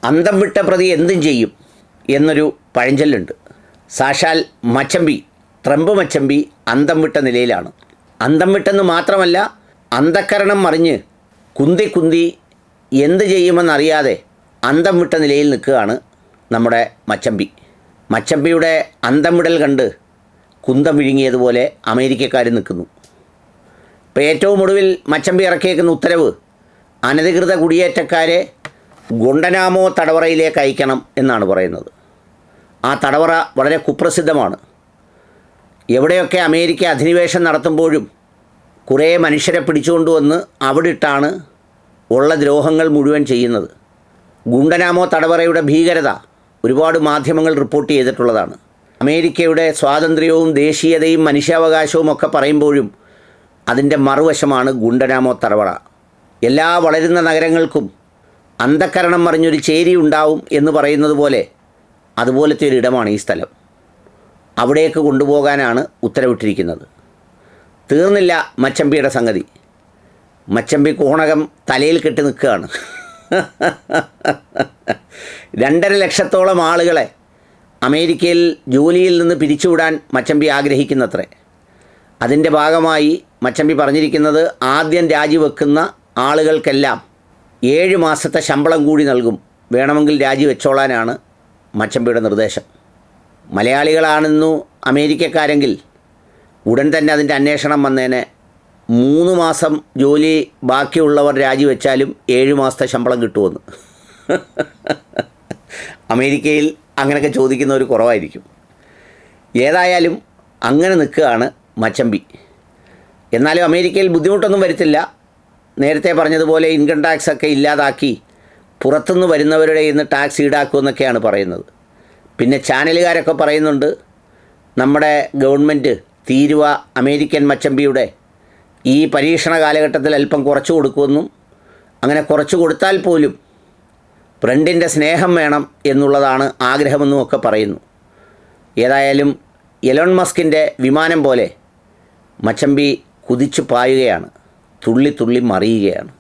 അന്തം വിട്ട പ്രതി എന്തും ചെയ്യും എന്നൊരു പഴഞ്ചൊല്ലുണ്ട്. സാക്ഷാൽ മച്ചമ്പി, ട്രംപ് മച്ചമ്പി അന്തം വിട്ട നിലയിലാണ്. അന്തം വിട്ടെന്ന് മാത്രമല്ല, അന്ധക്കരണം മറിഞ്ഞ് കുന്തി കുന്തി എന്ത് ചെയ്യുമെന്നറിയാതെ അന്തം വിട്ട നിലയിൽ നിൽക്കുകയാണ് നമ്മുടെ മച്ചമ്പി. മച്ചമ്പിയുടെ അന്തം വിടൽ കണ്ട് കുന്തം വിഴുങ്ങിയതുപോലെ അമേരിക്കക്കാർ നിൽക്കുന്നു. ഇപ്പോൾ ഏറ്റവും ഒടുവിൽ മച്ചമ്പി ഇറക്കിയേക്കുന്ന ഉത്തരവ് അനധികൃത കുടിയേറ്റക്കാരെ ഗുണ്ടനാമോ തടവറയിലേക്ക് അയക്കണം എന്നാണ് പറയുന്നത്. ആ തടവറ വളരെ കുപ്രസിദ്ധമാണ്. എവിടെയൊക്കെ അമേരിക്ക അധിനിവേശം നടത്തുമ്പോഴും കുറേ മനുഷ്യരെ പിടിച്ചുകൊണ്ടുവന്ന് അവിടെ ഇട്ടാണ് ഉള്ള ദ്രോഹങ്ങൾ മുഴുവൻ ചെയ്യുന്നത്. ഗുണ്ടനാമോ തടവറയുടെ ഭീകരത ഒരുപാട് മാധ്യമങ്ങൾ റിപ്പോർട്ട് ചെയ്തിട്ടുള്ളതാണ്. അമേരിക്കയുടെ സ്വാതന്ത്ര്യവും ദേശീയതയും മനുഷ്യാവകാശവും ഒക്കെ പറയുമ്പോഴും അതിൻ്റെ മറുവശമാണ് ഗുണ്ടനാമോ തടവറ. എല്ലാ വളരുന്ന നഗരങ്ങൾക്കും അന്ധക്കരണം മറിഞ്ഞൊരു ചേരി ഉണ്ടാവും എന്ന് പറയുന്നത് പോലെ അതുപോലത്തെ ഒരു ഇടമാണ് ഈ സ്ഥലം. അവിടേക്ക് കൊണ്ടുപോകാനാണ് ഉത്തരവിട്ടിരിക്കുന്നത്. തീർന്നില്ല മച്ചമ്പിയുടെ സംഗതി. മച്ചമ്പി കോണകം തലയിൽ കെട്ടി നിൽക്കുകയാണ്. 2.5 ലക്ഷത്തോളം ആളുകളെ അമേരിക്കയിൽ ജോലിയിൽ നിന്ന് പിരിച്ചുവിടാൻ മച്ചമ്പി ആഗ്രഹിക്കുന്നത്രേ. അതിൻ്റെ ഭാഗമായി മച്ചമ്പി പറഞ്ഞിരിക്കുന്നത് ആദ്യം രാജിവെക്കുന്ന ആളുകൾക്കെല്ലാം 7 മാസത്തെ ശമ്പളം കൂടി നൽകും, വേണമെങ്കിൽ രാജിവെച്ചോളാനാണ് മച്ചമ്പിയുടെ നിർദ്ദേശം. മലയാളികളാണെന്നു അമേരിക്കക്കാരെങ്കിൽ ഉടൻ തന്നെ അതിൻ്റെ അന്വേഷണം വന്നേനെ. 3 മാസം ജോലി ബാക്കിയുള്ളവർ രാജിവെച്ചാലും 7 മാസത്തെ ശമ്പളം കിട്ടുമെന്ന്. അമേരിക്കയിൽ അങ്ങനെയൊക്കെ ചോദിക്കുന്നവർ കുറവായിരിക്കും. ഏതായാലും അങ്ങനെ നിൽക്കുകയാണ് മച്ചമ്പി. എന്നാലും അമേരിക്കയിൽ ബുദ്ധിമുട്ടൊന്നും വരുത്തില്ല. നേരത്തെ പറഞ്ഞതുപോലെ ഇൻകം ടാക്സ് ഒക്കെ ഇല്ലാതാക്കി പുറത്തുനിന്ന് വരുന്നവരുടെ ഇന്ന് ടാക്സ് ഈടാക്കുമെന്നൊക്കെയാണ് പറയുന്നത്. പിന്നെ ചാനലുകാരൊക്കെ പറയുന്നുണ്ട് നമ്മുടെ ഗവൺമെൻറ് തീരുവ അമേരിക്കൻ മച്ചമ്പിയുടെ ഈ പരീക്ഷണ കാലഘട്ടത്തിൽ അല്പം കുറച്ച് കൊടുക്കുമെന്നും അങ്ങനെ കുറച്ച് കൊടുത്താൽ പോലും ഫ്രണ്ടിൻ്റെ സ്നേഹം വേണം എന്നുള്ളതാണ് ആഗ്രഹമെന്നും ഒക്കെ പറയുന്നു. ഏതായാലും എലോൺ മസ്കിൻ്റെ വിമാനം പോലെ മച്ചമ്പി കുതിച്ചു പായുകയാണ്, തുള്ളി തുള്ളി മറിയുകയാണ്.